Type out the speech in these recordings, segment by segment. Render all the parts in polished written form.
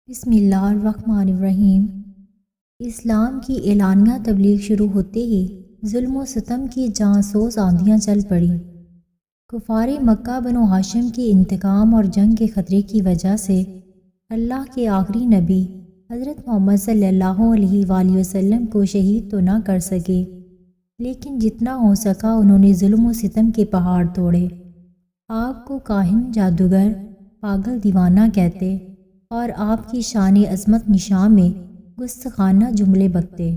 بسم اللہ الرحمن الرحیم۔ اسلام کی اعلانیہ تبلیغ شروع ہوتے ہی ظلم و ستم کی جاں سوز آندھیاں چل پڑیں۔ کفار مکہ بنو ہاشم کے انتقام اور جنگ کے خطرے کی وجہ سے اللہ کے آخری نبی حضرت محمد صلی اللہ علیہ وآلہ وسلم کو شہید تو نہ کر سکے، لیکن جتنا ہو سکا انہوں نے ظلم و ستم کے پہاڑ توڑے۔ آپ کو کاہن، جادوگر، پاگل، دیوانہ کہتے اور آپ کی شان عظمت نشان میں گستاخانہ جملے بکتے۔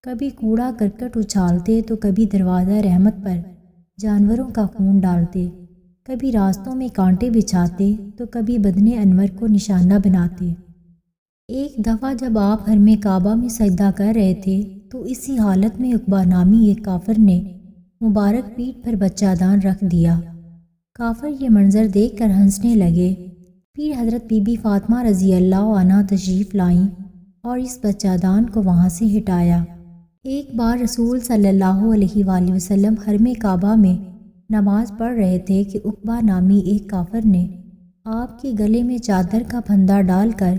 کبھی کوڑا کرکٹ اچھالتے تو کبھی دروازہ رحمت پر جانوروں کا خون ڈالتے، کبھی راستوں میں کانٹے بچھاتے تو کبھی بدن انور کو نشانہ بناتے۔ ایک دفعہ جب آپ حرم کعبہ میں سجدہ کر رہے تھے تو اسی حالت میں عقبہ نامی ایک کافر نے مبارک پیٹھ پر بچہ دان رکھ دیا۔ کافر یہ منظر دیکھ کر ہنسنے لگے۔ پھر حضرت بی بی فاطمہ رضی اللہ عنہا تشریف لائیں اور اس بچہ دان کو وہاں سے ہٹایا۔ ایک بار رسول صلی اللہ علیہ وآلہ وسلم حرم کعبہ میں نماز پڑھ رہے تھے کہ عقبہ نامی ایک کافر نے آپ کے گلے میں چادر کا پھندا ڈال کر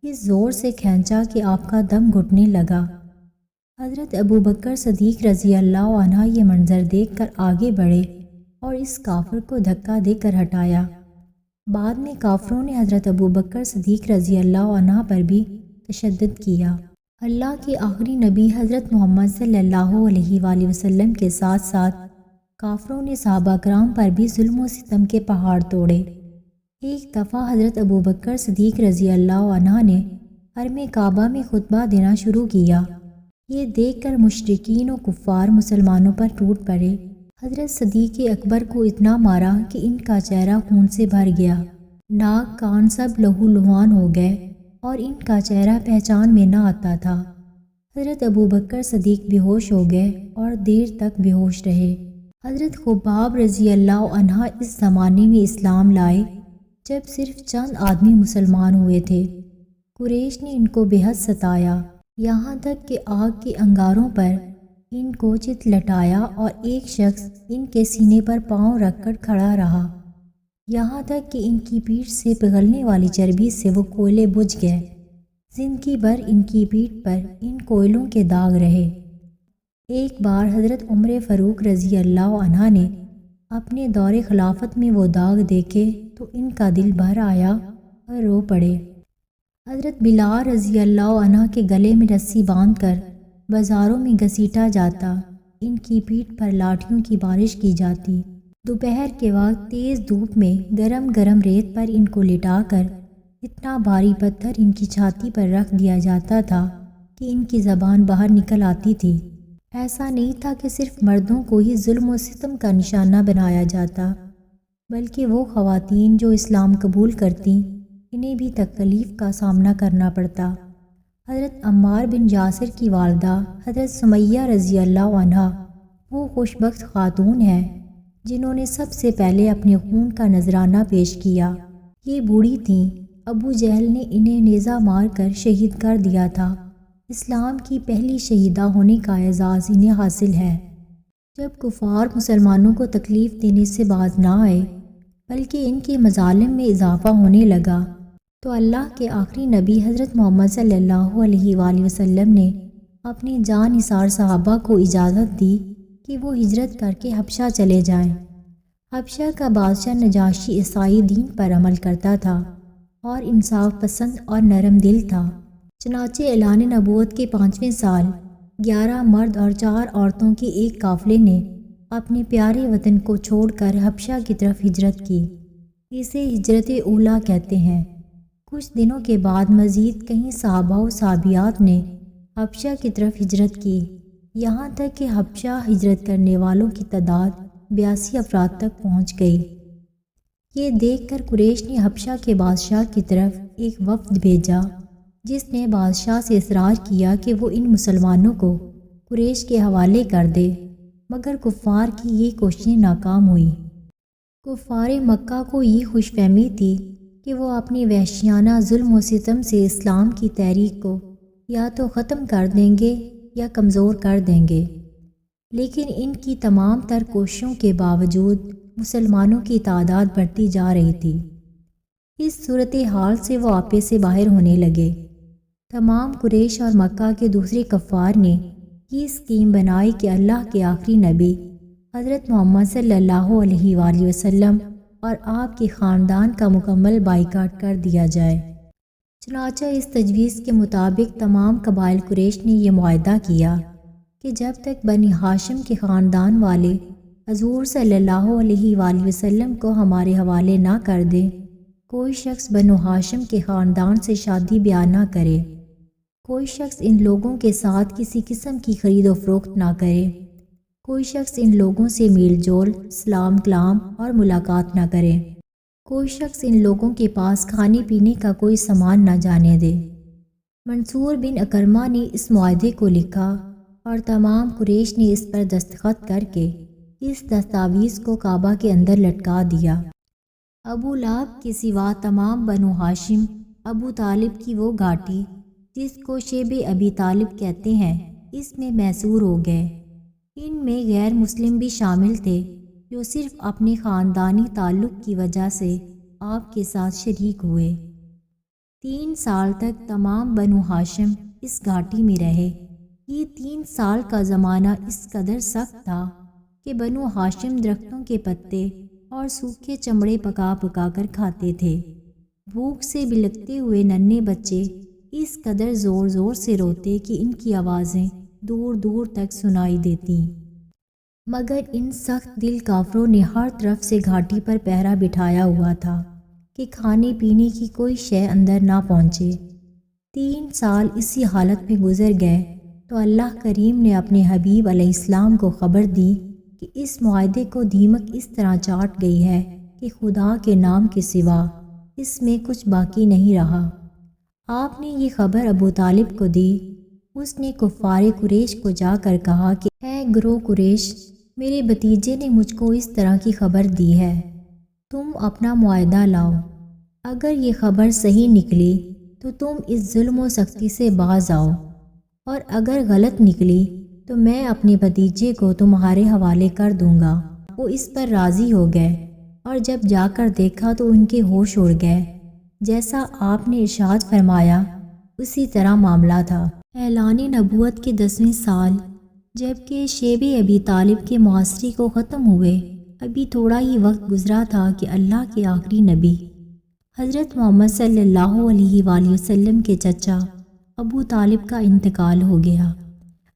اس زور سے کھینچا کہ آپ کا دم گھٹنے لگا۔ حضرت ابوبکر صدیق رضی اللہ عنہ یہ منظر دیکھ کر آگے بڑھے اور اس کافر کو دھکا دے کر ہٹایا۔ بعد میں کافروں نے حضرت ابوبکر صدیق رضی اللہ عنہ پر بھی تشدد کیا۔ اللہ کے آخری نبی حضرت محمد صلی اللہ علیہ وآلہ وسلم کے ساتھ ساتھ کافروں نے صحابہ کرام پر بھی ظلم و ستم کے پہاڑ توڑے۔ ایک دفعہ حضرت ابوبکر صدیق رضی اللہ عنہ نے حرم کعبہ میں خطبہ دینا شروع کیا۔ یہ دیکھ کر مشرکین و کفار مسلمانوں پر ٹوٹ پڑے۔ حضرت صدیق اکبر کو اتنا مارا کہ ان کا چہرہ خون سے بھر گیا، ناک کان سب لہو لہان ہو گئے اور ان کا چہرہ پہچان میں نہ آتا تھا۔ حضرت ابوبکر صدیق بے ہوش ہو گئے اور دیر تک بے ہوش رہے۔ حضرت خباب رضی اللہ عنہ اس زمانے میں اسلام لائے جب صرف چند آدمی مسلمان ہوئے تھے۔ قریش نے ان کو بے حد ستایا، یہاں تک کہ آگ کے انگاروں پر ان کو چت لٹایا اور ایک شخص ان کے سینے پر پاؤں رکھ کر کھڑا رہا، یہاں تک کہ ان کی پیٹھ سے پگھلنے والی چربی سے وہ کوئلے بجھ گئے۔ زندگی بھر ان کی پیٹھ پر ان کوئلوں کے داغ رہے۔ ایک بار حضرت عمر فاروق رضی اللہ عنہ نے اپنے دور خلافت میں وہ داغ دیکھے تو ان کا دل بھر آیا اور رو پڑے۔ حضرت بلال رضی اللہ عنہ کے گلے میں رسی باندھ کر بازاروں میں گھسیٹا جاتا، ان کی پیٹھ پر لاٹھیوں کی بارش کی جاتی۔ دوپہر کے وقت تیز دھوپ میں گرم گرم ریت پر ان کو لٹا کر اتنا بھاری پتھر ان کی چھاتی پر رکھ دیا جاتا تھا کہ ان کی زبان باہر نکل آتی تھی۔ ایسا نہیں تھا کہ صرف مردوں کو ہی ظلم و ستم کا نشانہ بنایا جاتا، بلکہ وہ خواتین جو اسلام قبول کرتیں انہیں بھی تکلیف کا سامنا کرنا پڑتا۔ حضرت عمار بن یاسر کی والدہ حضرت سمیہ رضی اللہ عنہ وہ خوش بخت خاتون ہیں جنہوں نے سب سے پہلے اپنے خون کا نذرانہ پیش کیا۔ یہ بوڑھی تھیں، ابو جہل نے انہیں نیزہ مار کر شہید کر دیا تھا۔ اسلام کی پہلی شہیدہ ہونے کا اعزاز انہیں حاصل ہے۔ جب کفار مسلمانوں کو تکلیف دینے سے باز نہ آئے بلکہ ان کے مظالم میں اضافہ ہونے لگا تو اللہ کے آخری نبی حضرت محمد صلی اللہ علیہ وآلہ وسلم نے اپنے جان نثار صحابہ کو اجازت دی کہ وہ ہجرت کر کے حبشہ چلے جائیں۔ حبشہ کا بادشاہ نجاشی عیسائی دین پر عمل کرتا تھا اور انصاف پسند اور نرم دل تھا۔ چنانچہ اعلان نبوت کے 5ویں سال 11 مرد اور 4 عورتوں کے ایک قافلے نے اپنے پیارے وطن کو چھوڑ کر حبشہ کی طرف ہجرت کی۔ اسے ہجرت اولیٰ کہتے ہیں۔ کچھ دنوں کے بعد مزید کئی صحابہ و صحابیات نے حبشہ کی طرف ہجرت کی، یہاں تک کہ حبشہ ہجرت کرنے والوں کی تعداد 82 افراد تک پہنچ گئی۔ یہ دیکھ کر قریش نے حبشہ کے بادشاہ کی طرف ایک وفد بھیجا جس نے بادشاہ سے اصرار کیا کہ وہ ان مسلمانوں کو قریش کے حوالے کر دے، مگر کفار کی یہ کوششیں ناکام ہوئیں۔ کفار مکہ کو یہ خوش فہمی تھی کہ وہ اپنی وحشیانہ ظلم و ستم سے اسلام کی تحریک کو یا تو ختم کر دیں گے یا کمزور کر دیں گے، لیکن ان کی تمام تر کوششوں کے باوجود مسلمانوں کی تعداد بڑھتی جا رہی تھی۔ اس صورتحال سے وہ آپے سے باہر ہونے لگے۔ تمام قریش اور مکہ کے دوسرے کفار نے یہ اسکیم بنائی کہ اللہ کے آخری نبی حضرت محمد صلی اللہ علیہ وآلہ وسلم اور آپ کے خاندان کا مکمل بائیکاٹ کر دیا جائے۔ چنانچہ اس تجویز کے مطابق تمام قبائل قریش نے یہ معاہدہ کیا کہ جب تک بنی ہاشم کے خاندان والے حضور صلی اللہ علیہ وآلہ وسلم کو ہمارے حوالے نہ کر دیں، کوئی شخص بنو ہاشم کے خاندان سے شادی بیان نہ کرے، کوئی شخص ان لوگوں کے ساتھ کسی قسم کی خرید و فروخت نہ کرے، کوئی شخص ان لوگوں سے میل جول، سلام کلام اور ملاقات نہ کرے، کوئی شخص ان لوگوں کے پاس کھانے پینے کا کوئی سامان نہ جانے دے۔ منصور بن اکرمہ نے اس معاہدے کو لکھا اور تمام قریش نے اس پر دستخط کر کے اس دستاویز کو کعبہ کے اندر لٹکا دیا۔ ابو لہب کے سوا تمام بنو ہاشم ابو طالب کی وہ گھاٹی جس کو شیب ابی طالب کہتے ہیں اس میں محصور ہو گئے۔ ان میں غیر مسلم بھی شامل تھے جو صرف اپنے خاندانی تعلق کی وجہ سے آپ کے ساتھ شریک ہوئے۔ 3 سال تک تمام بنو ہاشم اس گھاٹی میں رہے۔ یہ 3 سال کا زمانہ اس قدر سخت تھا کہ بنو ہاشم درختوں کے پتے اور سوکھے چمڑے پکا پکا کر کھاتے تھے۔ بھوک سے بلکتے ہوئے ننھے بچے اس قدر زور زور سے روتے کہ ان کی آوازیں دور دور تک سنائی دیتی، مگر ان سخت دل کافروں نے ہر طرف سے گھاٹی پر پہرا بٹھایا ہوا تھا کہ کھانے پینے کی کوئی شے اندر نہ پہنچے۔ 3 سال اسی حالت میں گزر گئے تو اللہ کریم نے اپنے حبیب علیہ السلام کو خبر دی کہ اس معاہدے کو دیمک اس طرح چاٹ گئی ہے کہ خدا کے نام کے سوا اس میں کچھ باقی نہیں رہا۔ آپ نے یہ خبر ابو طالب کو دی۔ اس نے کفار قریش کو جا کر کہا کہ اے گروہ قریش، میرے بھتیجے نے مجھ کو اس طرح کی خبر دی ہے، تم اپنا معاہدہ لاؤ۔ اگر یہ خبر صحیح نکلی تو تم اس ظلم و سختی سے باز آؤ، اور اگر غلط نکلی تو میں اپنے بھتیجے کو تمہارے حوالے کر دوں گا۔ وہ اس پر راضی ہو گئے، اور جب جا کر دیکھا تو ان کے ہوش اڑ گئے۔ جیسا آپ نے ارشاد فرمایا اسی طرح معاملہ تھا۔ اعلان نبوت کے 10ویں سال جبکہ شیب ابی طالب کے معاصری کو ختم ہوئے ابھی تھوڑا ہی وقت گزرا تھا کہ اللہ کے آخری نبی حضرت محمد صلی اللہ علیہ وآلہ وسلم کے چچا ابو طالب کا انتقال ہو گیا۔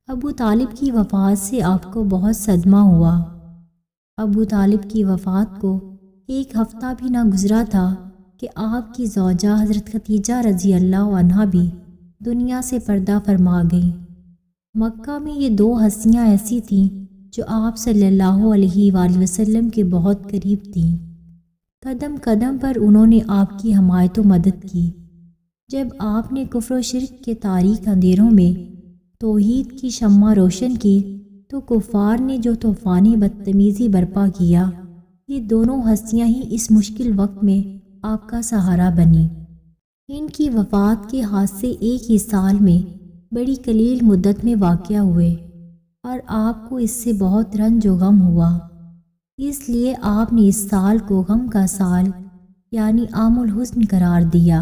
ابو طالب کی وفات سے آپ کو بہت صدمہ ہوا۔ ابو طالب کی وفات کو 1 ہفتہ بھی نہ گزرا تھا کہ آپ کی زوجہ حضرت خدیجہ رضی اللہ عنہا بھی دنیا سے پردہ فرما گئیں۔ مکہ میں یہ 2 ہستیاں ایسی تھیں جو آپ صلی اللہ علیہ وآلہ وسلم کے بہت قریب تھیں۔ قدم قدم پر انہوں نے آپ کی حمایت و مدد کی۔ جب آپ نے کفر و شرک کے تاریک اندھیروں میں توحید کی شمع روشن کی تو کفار نے جو طوفانی بدتمیزی برپا کیا، یہ دونوں ہستیاں ہی اس مشکل وقت میں آپ کا سہارا بنی۔ ان کی وفات کے حادثے ایک ہی سال میں بڑی قلیل مدت میں واقع ہوئے اور آپ کو اس سے بہت رنج و غم ہوا۔ اس لیے آپ نے اس سال کو غم کا سال یعنی عام الحزن قرار دیا۔